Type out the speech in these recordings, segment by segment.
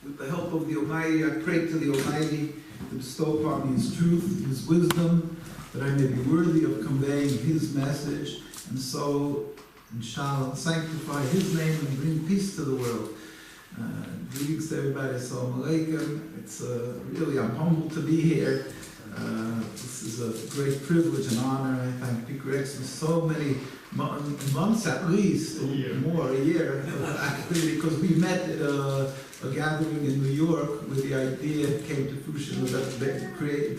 with the help of the Almighty, I pray to the Almighty to bestow upon me His truth, His wisdom, that I may be worthy of conveying His message, and so, inshallah, sanctify His name and bring peace to the world. Greetings to everybody. Assalamu alaikum. It's really, I'm humbled to be here. This is a great privilege and honor. I thank Peter X for so many months at least, a year actually, because we met at a gathering in New York where the idea came to fruition of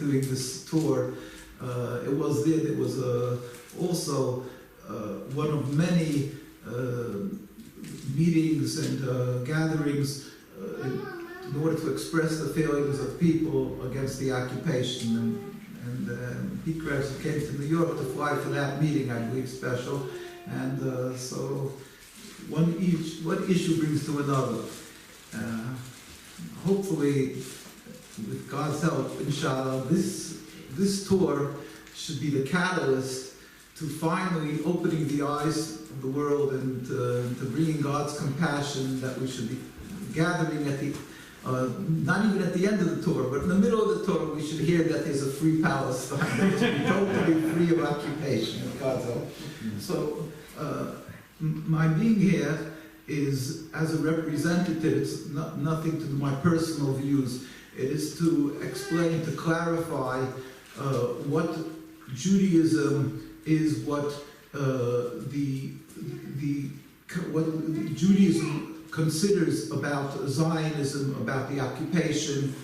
doing this tour. It was also one of many meetings and gatherings in order to express the feelings of people against the occupation. And Pete Krebs came to New York to fly for that meeting, I believe, special. And so one issue brings to another. Hopefully, with God's help, inshallah, this tour should be the catalyst to finally opening the eyes of the world and to bringing God's compassion, that we should be gathering at the not even at the end of the tour, but in the middle of the tour, we should hear that there's a free Palestine that should be totally free of occupation, with God's help. So, my being here is as a representative. It's nothing to do my personal views. It is to explain, to clarify what Judaism is, what what Judaism considers about Zionism, about the occupation,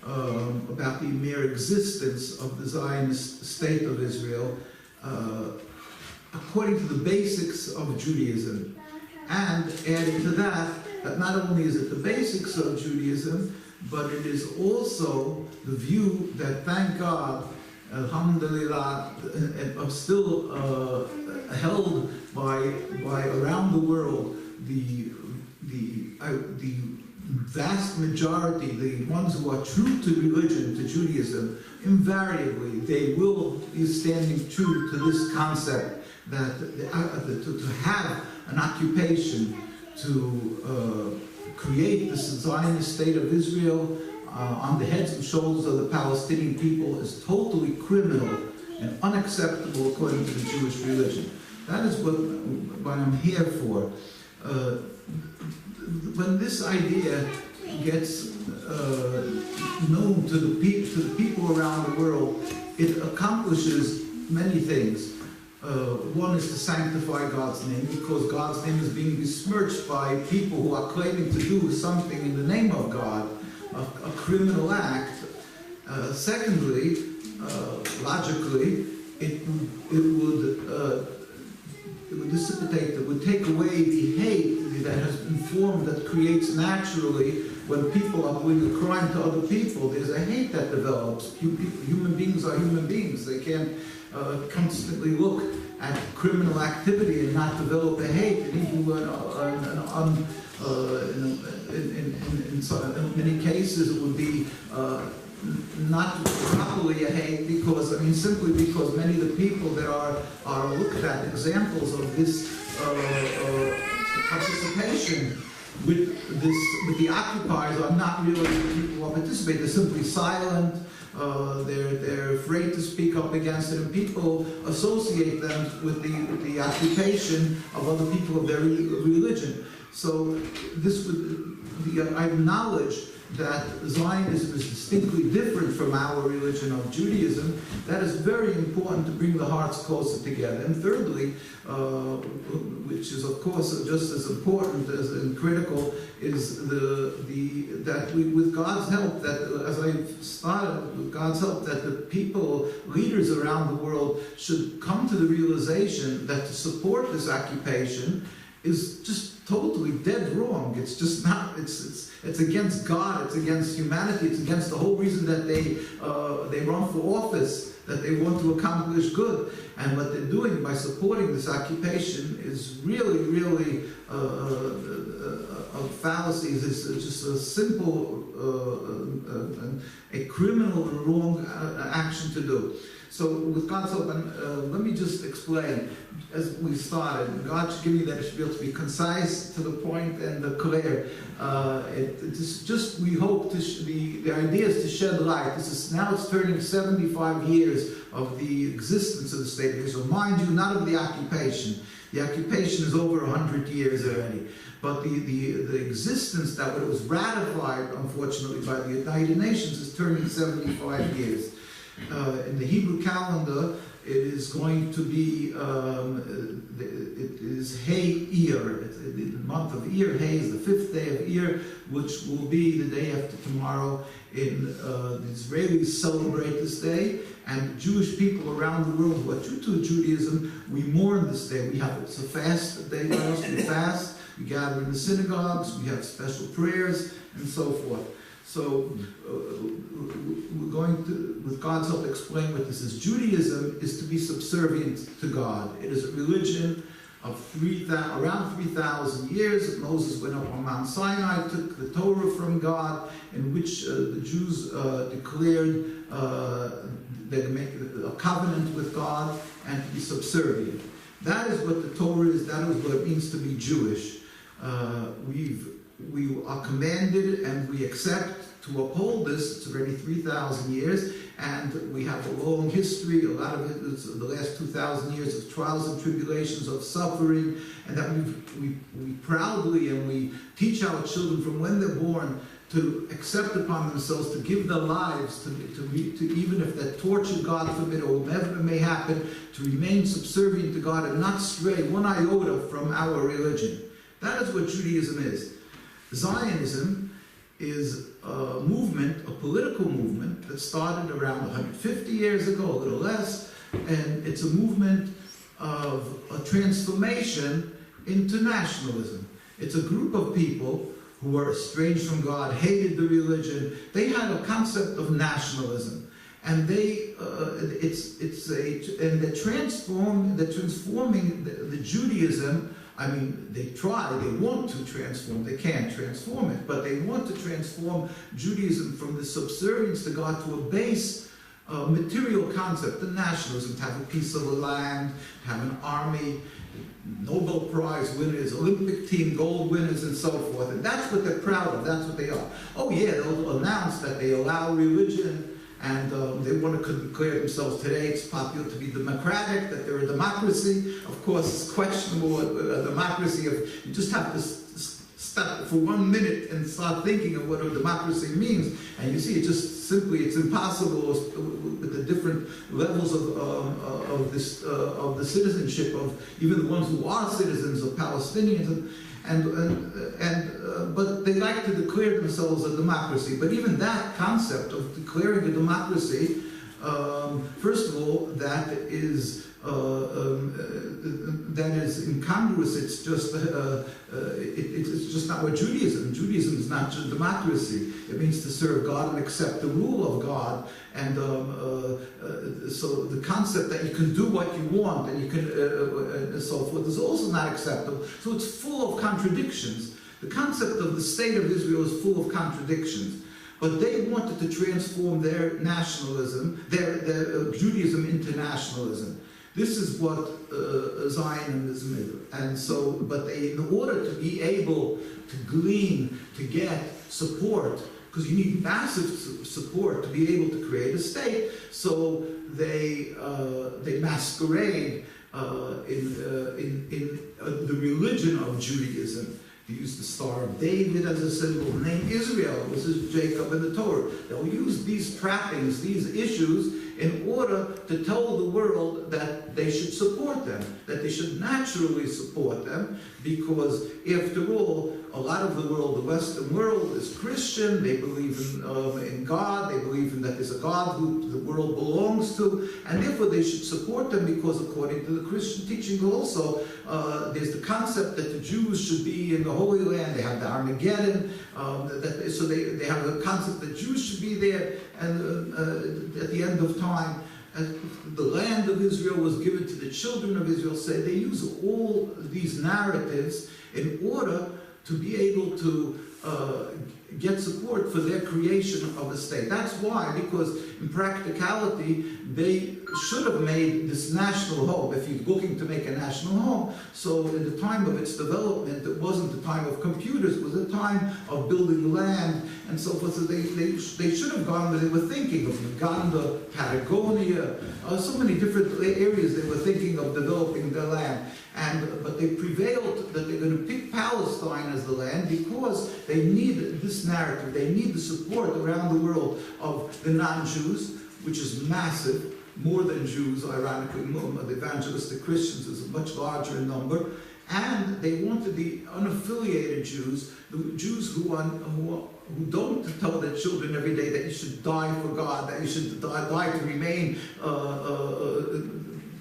about the mere existence of the Zionist state of Israel, according to the basics of Judaism. And adding to that, that not only is it the basics of Judaism, but it is also the view that, thank God, alhamdulillah, still held by around the world, the vast majority, the ones who are true to religion, to Judaism, invariably they will be standing true to this concept that to have an occupation, to create this Zionist state of Israel on the heads and shoulders of the Palestinian people is totally criminal and unacceptable according to the Jewish religion. That is what I'm here for. When this idea gets known to the people around the world, it accomplishes many things. One is to sanctify God's name, because God's name is being besmirched by people who are claiming to do something in the name of God, a criminal act. Secondly, logically, it would dissipate, it would take away the hate that has been formed, that creates naturally when people are doing a crime to other people. There's a hate that develops. Human beings are human beings. They can't constantly look at criminal activity and not develop a hate. And even when, in many cases, it would be not properly a hate, because, I mean, simply because many of the people that are looked at examples of this participation with the occupiers are not really people who participate. They're simply silent. They're afraid to speak up against it, and people associate them with the occupation of other people of their religion. So I acknowledge that Zionism is distinctly different from our religion of Judaism. That is very important to bring the hearts closer together. And thirdly, which is of course just as important and critical, is that we, with God's help, that as I started, with God's help, that the people, leaders around the world, should come to the realization that to support this occupation is just totally dead wrong. It's just not. It's against God. It's against humanity. It's against the whole reason that they run for office, that they want to accomplish good. And what they're doing by supporting this occupation is really, really a fallacy. It's just a simple, a criminal and wrong action to do. So with God's help, let me just explain, as we started, God should give me that I should be able to be concise, to the point, and clear. It's just, we hope, the idea is to shed light. Now it's turning 75 years of the existence of the State of Israel. Mind you, not of the occupation. The occupation is over 100 years already. But the existence that was ratified, unfortunately, by the United Nations is turning 75 years. In the Hebrew calendar, it is going to be, it is Hay Iyar. The month of Iyar, Hay is the 5th day of Iyar, which will be the day after tomorrow. The Israelis celebrate this day, and Jewish people around the world who are true to Judaism, we mourn this day. It's a fast day for us, we fast, we gather in the synagogues, we have special prayers, and so forth. So we're going to, with God's help, explain what this is. Judaism is to be subservient to God. It is a religion of around 3,000 years. Moses went up on Mount Sinai, took the Torah from God, in which the Jews declared they could make a covenant with God and to be subservient. That is what the Torah is. That is what it means to be Jewish. We are commanded and we accept to uphold this. It's already 3,000 years, and we have a long history. A lot of it is the last 2,000 years of trials and tribulations, of suffering, and that we proudly and we teach our children from when they're born to accept upon themselves to give their lives to even if they're tortured, God forbid, or whatever may happen, to remain subservient to God and not stray one iota from our religion. That is what Judaism is. Zionism is a movement, a political movement that started around 150 years ago, a little less, and it's a movement of a transformation into nationalism. It's a group of people who were estranged from God, hated the religion. They had a concept of nationalism, and they're transforming the Judaism. I mean, they want to transform, they can't transform it, but they want to transform Judaism from the subservience to God to a base material concept, the nationalism, to have a piece of the land, to have an army, Nobel Prize winners, Olympic team gold winners, and so forth. And that's what they're proud of, that's what they are. Oh yeah, they'll announce that they allow religion, and they want to declare themselves today. It's popular to be democratic, that they're a democracy. Of course, it's questionable, a democracy. If you just have to stop for 1 minute and start thinking of what a democracy means, and you see, it's impossible with the different levels of the citizenship of even the ones who are citizens of Palestinians. But they like to declare themselves a democracy. But even that concept of declaring a democracy, first of all, that is incongruous. It's just not what Judaism. Judaism is not just democracy. It means to serve God and accept the rule of God. And so the concept that you can do what you want and you can and so forth is also not acceptable. So it's full of contradictions. The concept of the State of Israel is full of contradictions. But they wanted to transform their nationalism, their Judaism into nationalism. This is what Zionism is. And so, but in order to be able to glean, to get support, because you need massive support to be able to create a state, so they masquerade in the religion of Judaism. They use the Star of David as a symbol. The name Israel, this is Jacob in the Torah. They'll use these trappings, these issues, in order to tell the world that they should support them, that they should naturally support them, because after all, a lot of the world, the Western world, is Christian. They believe in God. They believe in that there's a God who the world belongs to, and therefore they should support them, because according to the Christian teaching also, there's the concept that the Jews should be in the Holy Land. They have the Armageddon, so they have a concept that Jews should be there, and at the end of time, the land of Israel was given to the children of Israel. So they use all these narratives in order to be able to get support for their creation of a state. That's why, because in practicality, they should have made this national home, if you're looking to make a national home. So in the time of its development, it wasn't the time of computers, it was the time of building land and so forth. So they should have gone where they were thinking of Uganda, Patagonia, so many different areas they were thinking of developing their land. But they prevailed that they're going to pick Palestine as the land because they need this narrative. They need the support around the world of the non-Jews, which is massive, more than Jews, ironically. The evangelistic Christians is much larger in number. And they wanted the unaffiliated Jews, the Jews who don't tell their children every day that you should die for God, that you should die to remain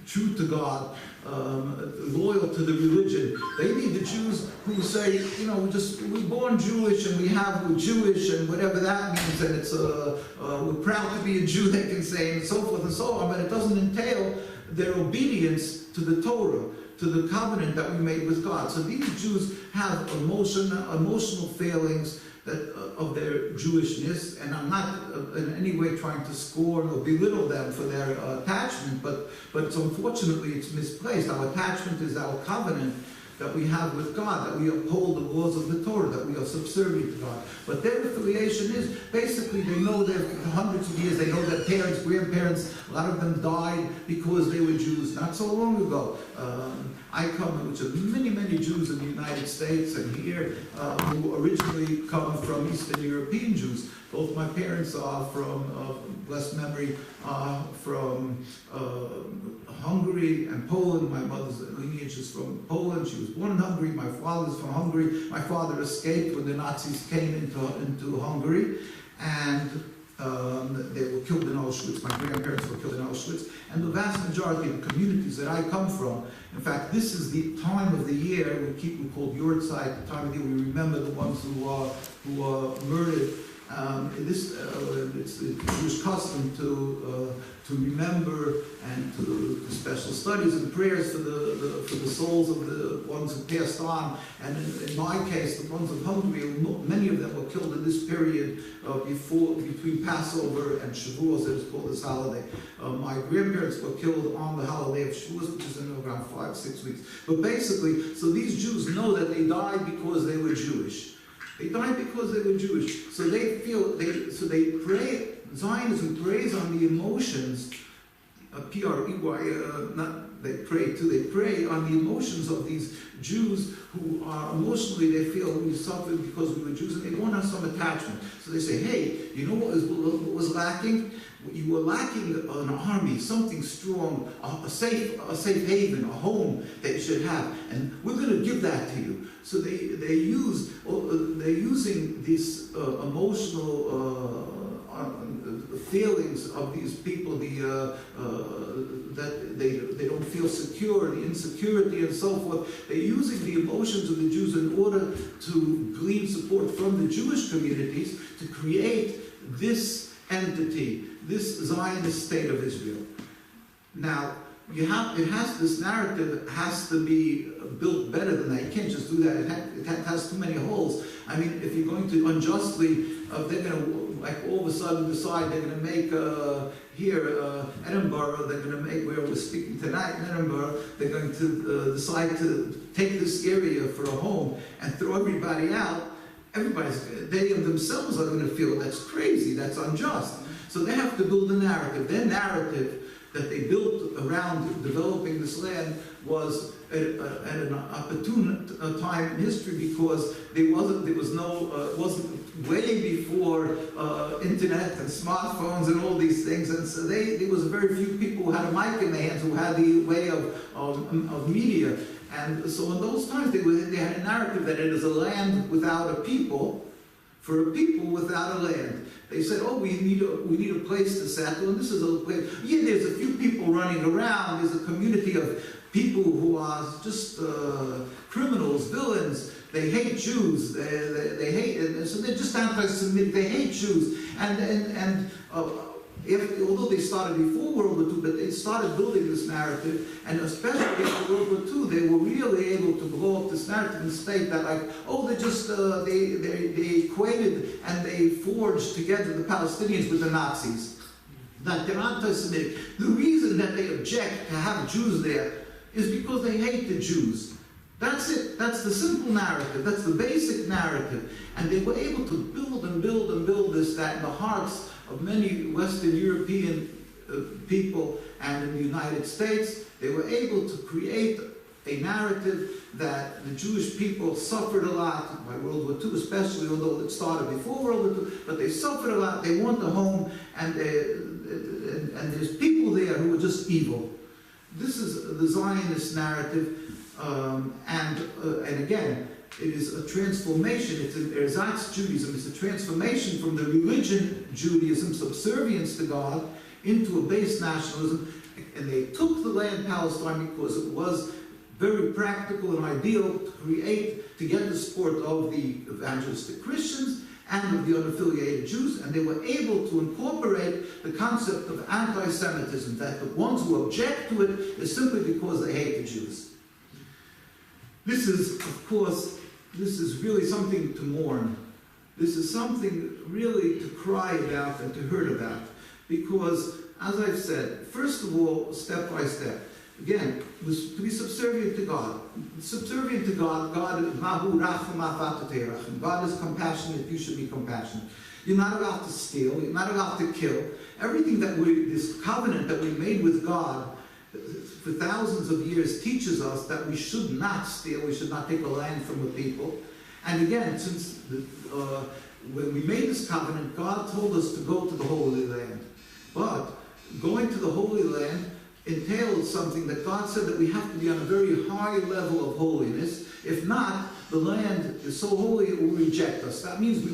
true to God, loyal to the religion. They need the Jews who say, we're born Jewish and we're Jewish and whatever that means, and it's we're proud to be a Jew, they can say, and so forth and so on, but it doesn't entail their obedience to the Torah, to the covenant that we made with God. So these Jews have emotional failings of their Jewishness, and I'm not in any way trying to scorn or belittle them for their attachment, but unfortunately it's misplaced. Our attachment is our covenant that we have with God, that we uphold the laws of the Torah, that we are subservient to God. But their affiliation is, basically, they know that for hundreds of years, they know their parents, grandparents, a lot of them died because they were Jews not so long ago. I come, which are many, many Jews in the United States and here who originally come from Eastern European Jews. Both my parents are from, blessed memory, from Hungary and Poland. My mother's lineage is from Poland. She was born in Hungary. My father's from Hungary. My father escaped when the Nazis came into Hungary, and they were killed in Auschwitz. My grandparents were killed in Auschwitz. And the vast majority of the communities that I come from, in fact, this is the time of the year we call Yahrzeit, the time of the year we remember the ones who are murdered. It's a Jewish custom to remember and to special studies and prayers for the souls of the ones who passed on. And in my case, the ones of Hungary, many of them were killed in this period between Passover and Shavuos. It was called this holiday. My grandparents were killed on the holiday of Shavuos, which is in around 5-6 weeks. But basically, so these Jews know that they died because they were Jewish. They died because they were Jewish. So they they pray, Zionism preys on the emotions, they prey on the emotions of these Jews who are emotionally, they feel we suffered because we were Jews, and they want to have some attachment. So they say, hey, you know what was lacking? You were lacking an army, something strong, a safe haven, a home that you should have, and we're going to give that to you. So they're using these emotional feelings of these people, that they don't feel secure, the insecurity and so forth. They're using the emotions of the Jews in order to glean support from the Jewish communities to create this entity, this Zionist state of Israel. Now, this narrative has to be built better than that. You can't just do that. It has too many holes. I mean, if you're going to unjustly, they're going to, like, all of a sudden decide they're going to make Edinburgh, they're going to make, where we're speaking tonight in Edinburgh, they're going to decide to take this area for a home and throw everybody out. They themselves are going to feel that's crazy, that's unjust. So they have to build a narrative. Their narrative that they built around developing this land was at an opportune time in history, because it wasn't way before internet and smartphones and all these things, and so there was very few people who had a mic in their hands, who had the way of media. And so in those times they had a narrative that it is a land without a people, for a people without a land. They said, oh, we need a place to settle, and this is a place. Yeah, there's a few people running around. There's a community of people who are just criminals, villains. They hate Jews. They hate, and so they're just anti-Semitic. They hate Jews, although they started before World War II, but they started building this narrative, and especially after World War II, they were realizing really able to blow up this narrative and state that, like, oh, they equated and they forged together the Palestinians with the Nazis, that they're anti-Semitic. The reason that they object to have Jews there is because they hate the Jews. That's it. That's the simple narrative. That's the basic narrative. And they were able to build and build and build that in the hearts of many Western European people and in the United States. They were able to create a narrative that the Jewish people suffered a lot by World War II, especially, although it started before World War II, but they suffered a lot. They want a home, and there's people there who are just evil. This is the Zionist narrative. And again, it is a transformation. It's an ersatz Judaism. It's a transformation from the religion Judaism, subservience to God, into a base nationalism. And they took the land Palestine because it was very practical and ideal to get the support of the evangelistic Christians and of the unaffiliated Jews, and they were able to incorporate the concept of anti-Semitism, that the ones who object to it is simply because they hate the Jews. This is, of course, this is really something to mourn. This is something really to cry about and to hurt about. Because, as I've said, first of all, step by step, again, to be subservient to God. Subservient to God, God is compassionate, you should be compassionate. You're not allowed to steal, you're not allowed to kill. Everything that this covenant that we made with God for thousands of years teaches us that we should not steal, we should not take a land from the people. And again, since when we made this covenant, God told us to go to the Holy Land. But going to the Holy Land entails something that God said that we have to be on a very high level of holiness. If not, the land is so holy it will reject us. That means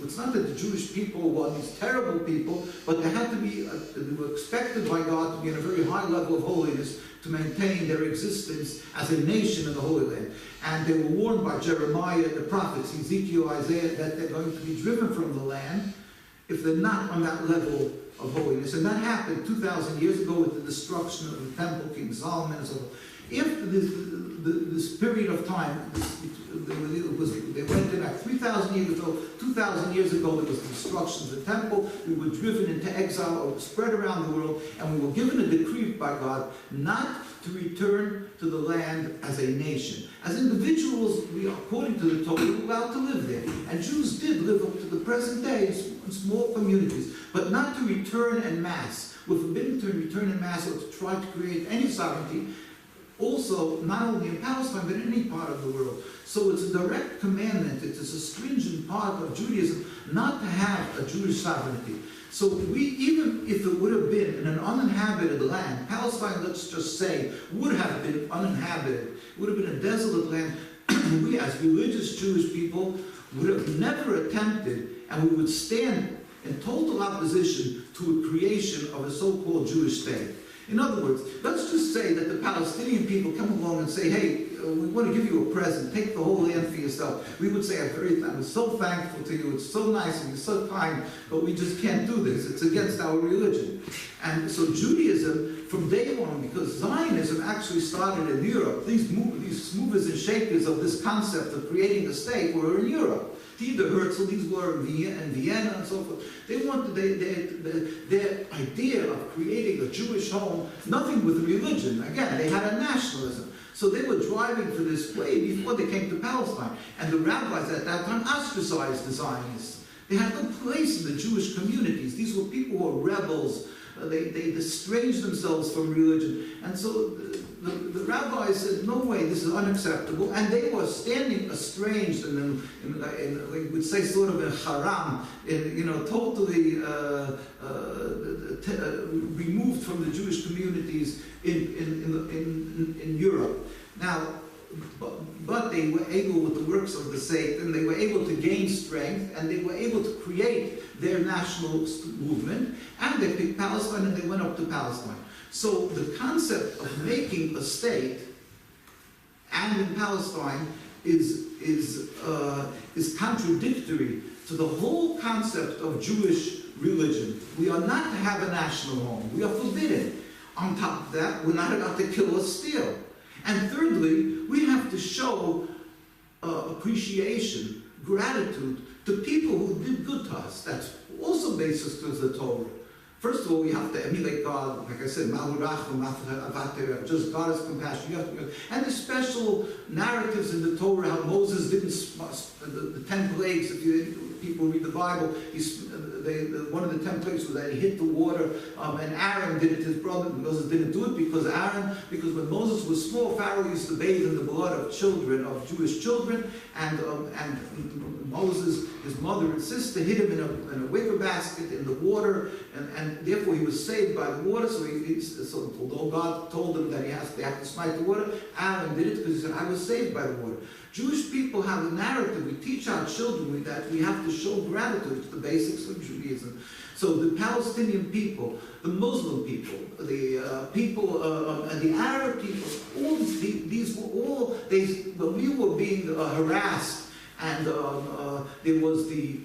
it's not that the Jewish people were these terrible people, but they had to be, they were expected by God to be on a very high level of holiness to maintain their existence as a nation in the Holy Land. And they were warned by Jeremiah, the prophets, Ezekiel, Isaiah, that they're going to be driven from the land if they're not on that level of holiness. And that happened 2,000 years ago with the destruction of the temple, King Solomon, and so on. If this period of time, they went in like 3,000 years ago, 2,000 years ago, there was the destruction of the temple, we were driven into exile or spread around the world, and we were given a decree by God not to return to the land as a nation. As individuals, we, according to the Torah, we were allowed to live there. And Jews did live up to the present day in small communities, but not to return en masse. We're forbidden to return en masse or to try to create any sovereignty, also not only in Palestine, but in any part of the world. So it's a direct commandment, it's a stringent part of Judaism not to have a Jewish sovereignty. So even if it would have been in an uninhabited land, Palestine, let's just say, would have been uninhabited, would have been a desolate land, we as religious Jewish people would have never attempted, and we would stand in total opposition to a creation of a so-called Jewish state. In other words, let's just say that the Palestinian people come along and say, hey, we want to give you a present, take the whole land for yourself. We would say, I'm so thankful to you, it's so nice and you're so kind, but we just can't do this. It's against our religion. And so Judaism, from day one, because Zionism actually started in Europe, these movers and shakers of this concept of creating a state were in Europe. Theodor Herzl, these were in Vienna and so forth. They wanted their idea of creating a Jewish home, nothing with religion. Again, they had a nationalism. So they were driving for this way before they came to Palestine. And the rabbis at that time ostracized the Zionists. They had no place in the Jewish communities. These were people who were rebels. They estranged themselves from religion. And so the rabbis said, no way, this is unacceptable. And they were standing estranged, and we would say sort of in haram, totally removed from the Jewish communities in Europe. Now, but they were able, with the works of the Satan, they were able to gain strength, and they were able to create their national movement, and they picked Palestine, and they went up to Palestine. So the concept of making a state, and in Palestine, is contradictory to the whole concept of Jewish religion. We are not to have a national home. We are forbidden. On top of that, we're not allowed to kill or steal. And thirdly, we have show appreciation, gratitude to people who did good to us. That's also basis to the Torah. First of all, we have to emulate God, like I said, just God is compassion. And there's special narratives in the Torah how Moses didn't, the 10 plagues, if people read the Bible, one of the 10 plagues was that he hit the water, and Aaron did it to his brother. Moses didn't do it because when Moses was small, Pharaoh used to bathe in the blood of children, of Jewish children, and Moses, his mother and sister, hid him in a wicker basket in the water, and therefore he was saved by the water. So although God told him that they have to smite the water, Aaron did it because he said, I was saved by the water. Jewish people have a narrative. We teach our children that we have to show gratitude. It's the basics of Judaism. So the Palestinian people, the Muslim people, the people, and the Arab people, all these were all, when we were being harassed, and there was the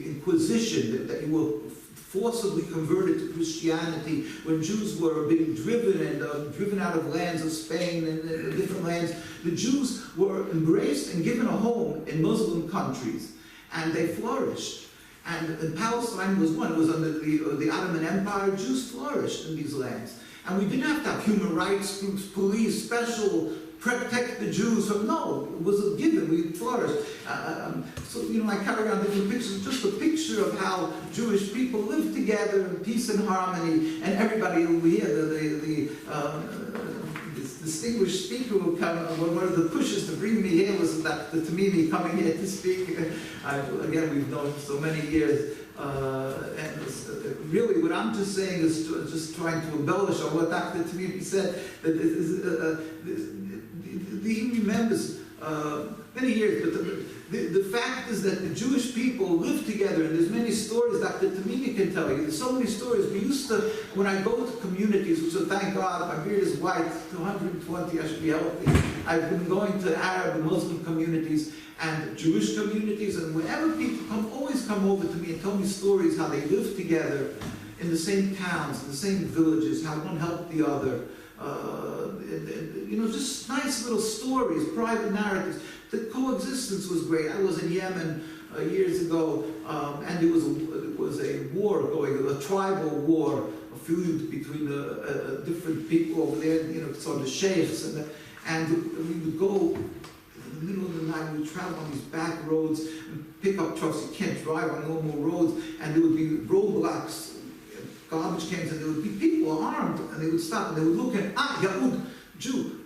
Inquisition, that you were forcibly converted to Christianity, when Jews were being driven out of lands of Spain and different lands. The Jews were embraced and given a home in Muslim countries, and they flourished. And Palestine was one. It was under the Ottoman Empire. Jews flourished in these lands. And we didn't have to have human rights groups, police, special, protect the Jews. No, it was a given. We flourished. So, I carry around different pictures, just a picture of how Jewish people lived together in peace and harmony. And everybody over here, this distinguished speaker who come, one of the pushes to bring me here was that the Tamimi coming here to speak. Again, we've known so many years. And really, what I'm just saying is just trying to embellish on what Dr. Tamimi said. That he remembers many years, but the fact is that the Jewish people live together, and there's many stories Dr. Tamimi can tell you. There's so many stories. We used to, when I go to communities, which thank God, my beard is white, 120, I should be healthy. I've been going to Arab and Muslim communities and Jewish communities, and whenever people always come over to me and tell me stories how they live together in the same towns, in the same villages, how one helped the other. Just nice little stories, private narratives. The coexistence was great. I was in Yemen years ago, and there was a war going, a tribal war, a feud between different people over there. So the sheikhs, and we would go in the middle of the night. We would travel on these back roads, pickup trucks. You can't drive on normal roads, and there would be roadblocks. Garbage cans, and there would be people armed, and they would stop, and they would look at, Yahud, Jew,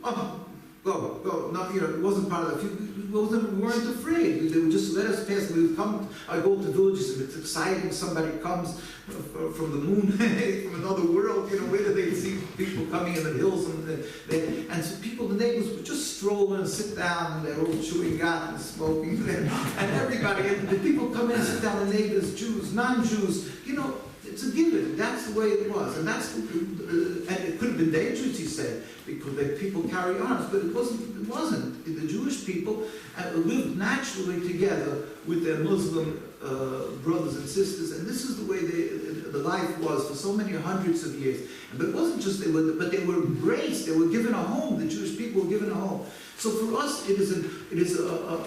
go. Not, it wasn't part of the we weren't afraid. They would just let us pass. We would come, I go to villages, and it's exciting. Somebody comes from the moon, from another world, where do they see people coming in the hills? And so people, the neighbors would just stroll in and sit down, and they're all chewing gum and smoking, and everybody, and the people come in and sit down, the neighbors, Jews, non-Jews, it's a given. That's the way it was, and and it could have been dangerous, he said, because people carry arms, but it wasn't. The Jewish people lived naturally together with their Muslim brothers and sisters, and this is the way the life was for so many hundreds of years. But it wasn't just but they were embraced. They were given a home. The Jewish people were given a home. So for us, it is a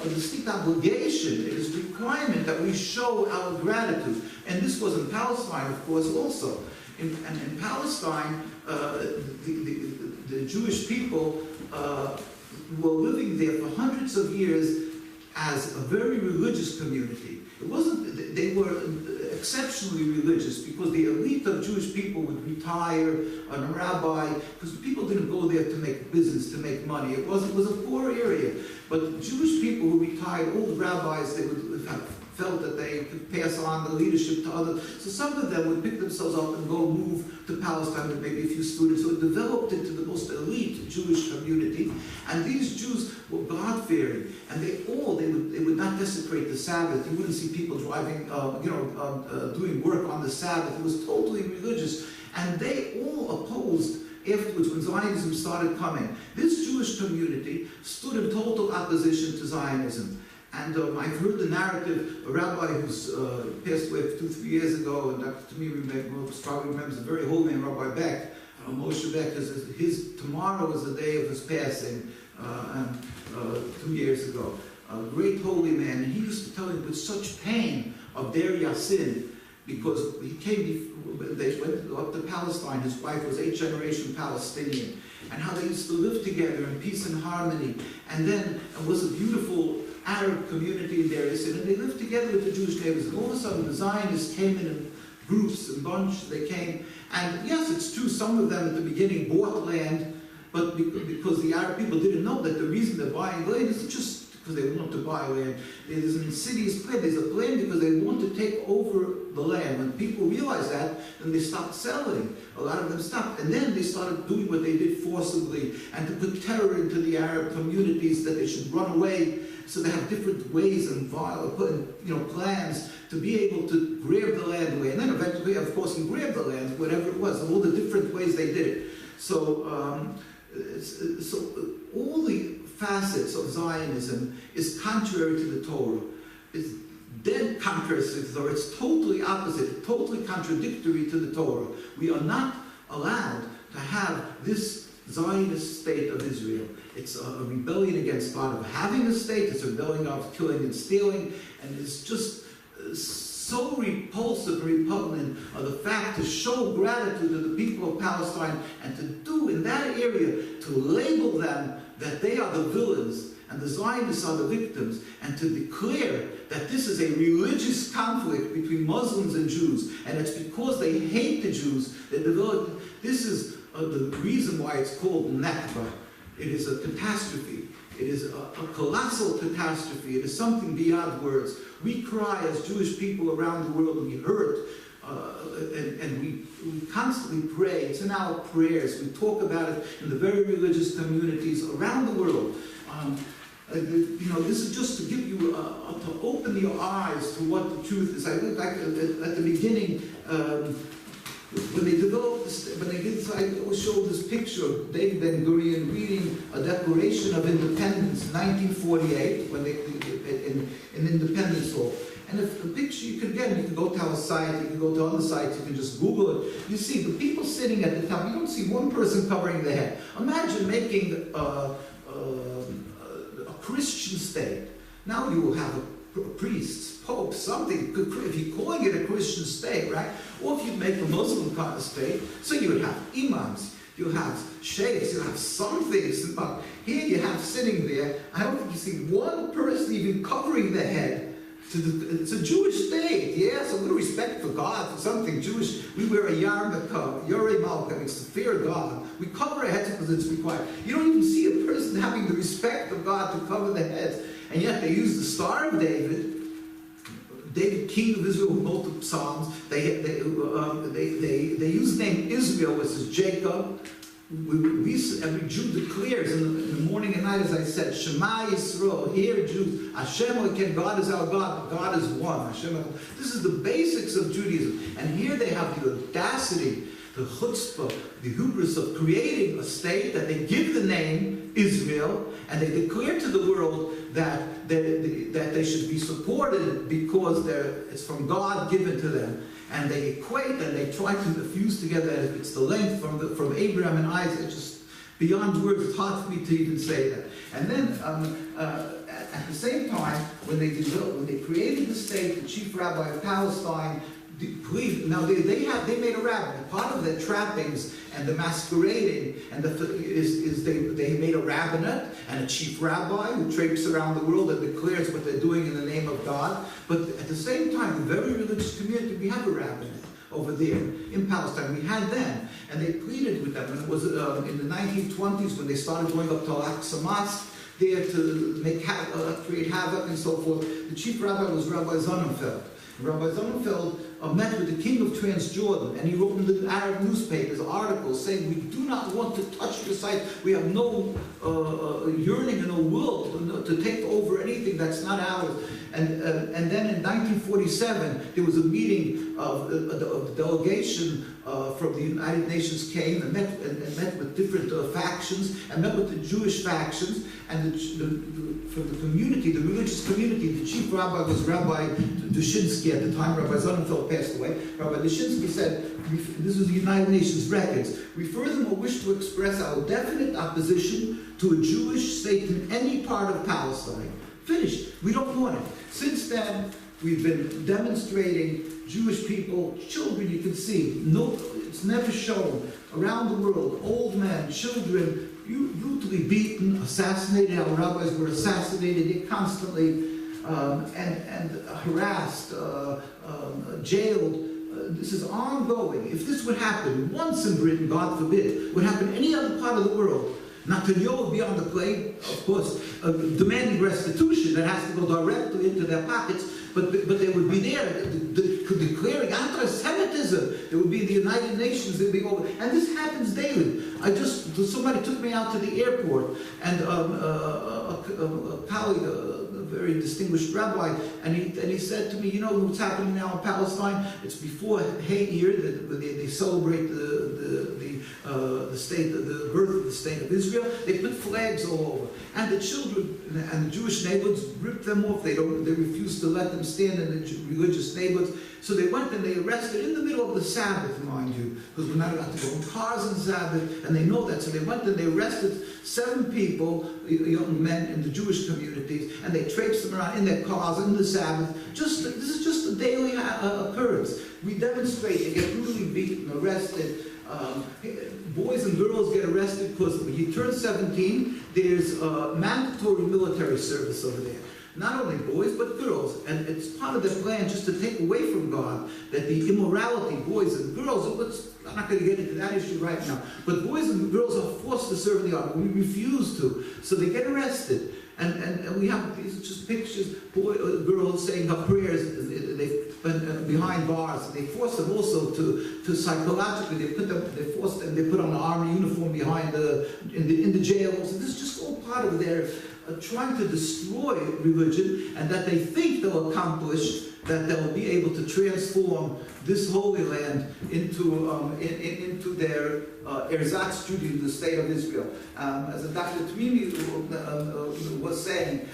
distinct obligation, it is a requirement that we show our gratitude. And this was in Palestine, of course, also. In Palestine, the Jewish people were living there for hundreds of years as a very religious community. It wasn't, they were exceptionally religious because the elite of Jewish people would retire, a rabbi, because people didn't go there to make business, to make money. It was a poor area. But Jewish people who retired, all the rabbis, they would have felt that they could pass on the leadership to others. So some of them would pick themselves up and go move to Palestine with maybe a few students. So it developed into the most elite Jewish community. And these Jews were God-fearing. And they would not desecrate the Sabbath. You wouldn't see people driving, doing work on the Sabbath. It was totally religious. And they all opposed, afterwards, when Zionism started coming, this Jewish community stood in total opposition to Zionism. And I've heard the narrative, a rabbi who's passed away 2-3 years ago, and Dr. Tamimi probably remembers a very holy man, Rabbi Beck, Moshe Beck, tomorrow is the day of his passing. 2 years ago, a great holy man, and he used to tell me with such pain of their Yassin, because they went up to Palestine. His wife was 8th generation Palestinian, and how they used to live together in peace and harmony. And then it was a beautiful Arab community in Deir Yassin, and they lived together with the Jewish neighbors. And all of a sudden, the Zionists came in groups and bunches. They came, and yes, it's true. Some of them at the beginning bought land, but because the Arab people didn't know that the reason they're buying land isn't just because they want to buy land. It is an insidious plan. There's a plan because they want to take over the land. When people realize that, then they stopped selling. A lot of them stopped. And then they started doing what they did forcibly, and to put terror into the Arab communities that they should run away. So they have different ways and plans to be able to grab the land away. And then eventually, of course, we grabbed the land, whatever it was, all the different ways they did it. So all the facets of Zionism is contrary to the Torah. It's dead contrary to the Torah. It's totally opposite, totally contradictory to the Torah. We are not allowed to have this Zionist state of Israel. It's a rebellion against God of having a state. It's a rebellion of killing and stealing. And it's just so repulsive and repugnant of the fact to show gratitude to the people of Palestine and to do in that area, to label them that they are the villains and the Zionists are the victims, and to declare that this is a religious conflict between Muslims and Jews, and it's because they hate the Jews that developed. This is the reason why it's called Nakba. It is a catastrophe. It is a colossal catastrophe. It is something beyond words. We cry as Jewish people around the world, and we hurt, and we constantly pray. It's in our prayers. We talk about it in the very religious communities around the world. This is just to give you, to open your eyes to what the truth is. I look back at the beginning, when they developed this, I showed this picture of David Ben-Gurion reading a Declaration of Independence in 1948, when they in Independence Hall. And if the picture you can get, you can go to our site, you can go to other sites, you can just Google it. You see the people sitting at the top. You don't see one person covering their head. Imagine making a Christian state. Now you will have priests, popes, something, if you're calling it a Christian state, right? Or if you make a Muslim kind of state, so you would have imams, you have sheikhs, you have something. Here you have sitting there, I don't think you see one person even covering their head. It's a Jewish state, yes, a little respect for God, for something Jewish. We wear a yarmulke, Yorei Malka, it's to fear God. We cover our heads because it's required. You don't even see a person having the respect of God to cover their heads. And yet they use the Star of David, king of Israel, who wrote the Psalms. They use the name Israel, which is Jacob. Every Jew declares in the morning and night, as I said, Shema Yisrael, hear Jews, Hashem Elokeinu, God is our God, God is one. Hashem. This is the basics of Judaism. And here they have the audacity, the chutzpah, the hubris of creating a state that they give the name Israel, and they declare to the world that they should be supported because it's from God given to them. And they equate and they try to fuse together. It's the length from Abraham and Isaac. It's just beyond words. It's hard for me to even say that. And then at the same time, when they created the state, the chief rabbi of Palestine. Now they made a rabbin. Part of their trappings and the masquerading and they made a rabbinate and a chief rabbi who traipses around the world and declares what they're doing in the name of God. But at the same time, the very religious community, we have a rabbinate over there in Palestine. We had them, and they pleaded with them. And it was in the 1920s when they started going up to Al-Aqsa Mosque there to create havoc and so forth. The chief rabbi was Rabbi Sonnenfeld. Rabbi Sonnenfeld met with the king of Transjordan, and he wrote in the Arab newspapers articles saying, we do not want to touch the site. We have no yearning and no will to take over anything that's not ours. And then in 1947, there was a meeting of the delegation from the United Nations came and met with different factions, and met with the Jewish factions, and from the community, the religious community. The chief rabbi was Rabbi Dushinsky at the time. Rabbi Sonnenfeld passed away, Rabbi Nishinsky said, this was the United Nations records, we furthermore wish to express our definite opposition to a Jewish state in any part of Palestine. Finished. We don't want it. Since then, we've been demonstrating Jewish people, children you can see, no, it's never shown, around the world, old men, children, brutally beaten, assassinated. Our rabbis were assassinated constantly, and harassed, jailed. This is ongoing. If this would happen once in Britain, God forbid, would happen in any other part of the world, Netanyahu would be on the plane, of course, demanding restitution that has to go directly into their pockets, but they would be there declaring anti-Semitism. It would be the United Nations. They'd be over, and this happens daily. Somebody took me out to the airport, and a colleague, a very distinguished rabbi, and he said to me, you know what's happening now in Palestine? It's before Hay year that they celebrate the state, the birth of the state of Israel. They put flags all over, and the children and the Jewish neighborhoods ripped them off. They refused to let them stand in the religious neighborhoods. So they went and they arrested in the middle of the Sabbath, mind you, because we're not allowed to go in cars on Sabbath, and they know that. So they went and they arrested 7 people, young men in the Jewish communities, and they traipsed them around in their cars in the Sabbath. This is just a daily occurrence. We demonstrate, they get brutally beaten, arrested. Boys and girls get arrested because when you turn 17, there's mandatory military service over there. Not only boys, but girls. And it's part of their plan just to take away from God that the immorality, boys and girls, I'm not going to get into that issue right now, but boys and girls are forced to serve in the army. We refuse to. So they get arrested. And we have these just pictures, girls saying her prayers behind bars. They force them also to psychologically. They force them. They put on the army uniform behind in the jails. And this is just all part of their trying to destroy religion, and that they think they'll accomplish, that they'll be able to transform this Holy Land into their erzatz Judaism, the state of Israel. As Dr. Tamimi was saying,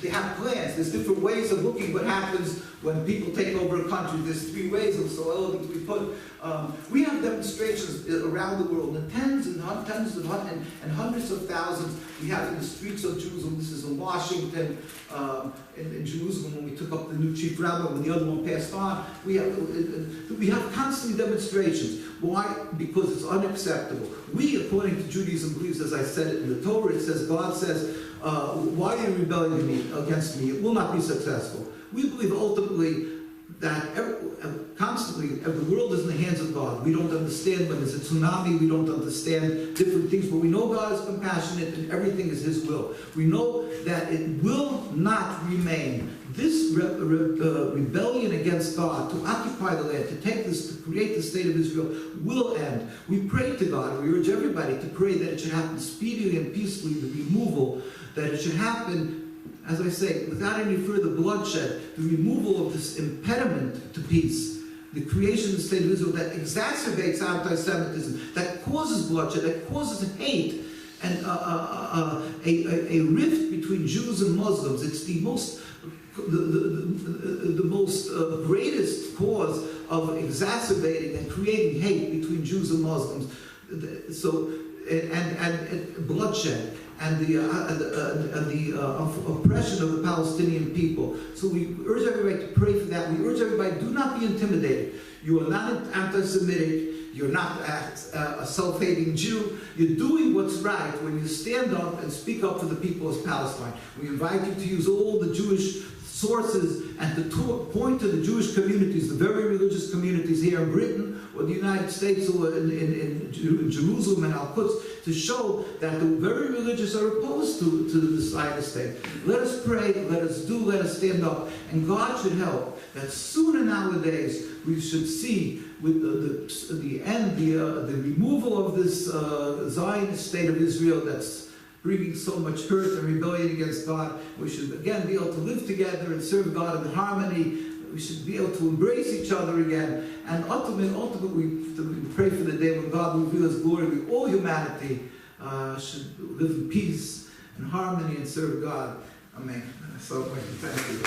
they have plans. There's different ways of looking what happens when people take over a country. There's 3 ways of so elegant we put. We have demonstrations around the world, and tens and hundreds of thousands we have in the streets of Jerusalem. This is in Washington, in Jerusalem when we took up the new chief rabbi, when the other one passed on. We have constantly demonstrations. Why? Because it's unacceptable. We, according to Judaism, believes, as I said it in the Torah, it says, God says, why are you rebelling against me? It will not be successful. We believe ultimately that constantly, the world is in the hands of God. We don't understand when there's a tsunami. We don't understand different things, but we know God is compassionate and everything is His will. We know that it will not remain. This rebellion against God, to occupy the land, to create the state of Israel, will end. We pray to God, we urge everybody to pray that it should happen speedily and peacefully, the removal, that it should happen, as I say, without any further bloodshed, the removal of this impediment to peace, the creation of the state of Israel that exacerbates anti-Semitism, that causes bloodshed, that causes hate, and a rift between Jews and Muslims. It's the most greatest cause of exacerbating and creating hate between Jews and Muslims. So, and bloodshed. And the oppression of the Palestinian people. So we urge everybody to pray for that. We urge everybody, do not be intimidated. You are not anti-Semitic. You're not a self-hating Jew. You're doing what's right when you stand up and speak up for the people of Palestine. We invite you to use all the Jewish sources and to point to the Jewish communities, the very religious communities here in Britain or the United States or in Jerusalem and Al-Quds, to show that the very religious are opposed to the Zionist state. Let us pray, let us stand up, and God should help that sooner nowadays we should see with the end, the removal of this Zionist state of Israel that's bringing so much hurt and rebellion against God. We should again be able to live together and serve God in harmony. We should be able to embrace each other again. And ultimately we pray for the day when God will reveal His glory. All humanity should live in peace and harmony and serve God. Amen. So thank you.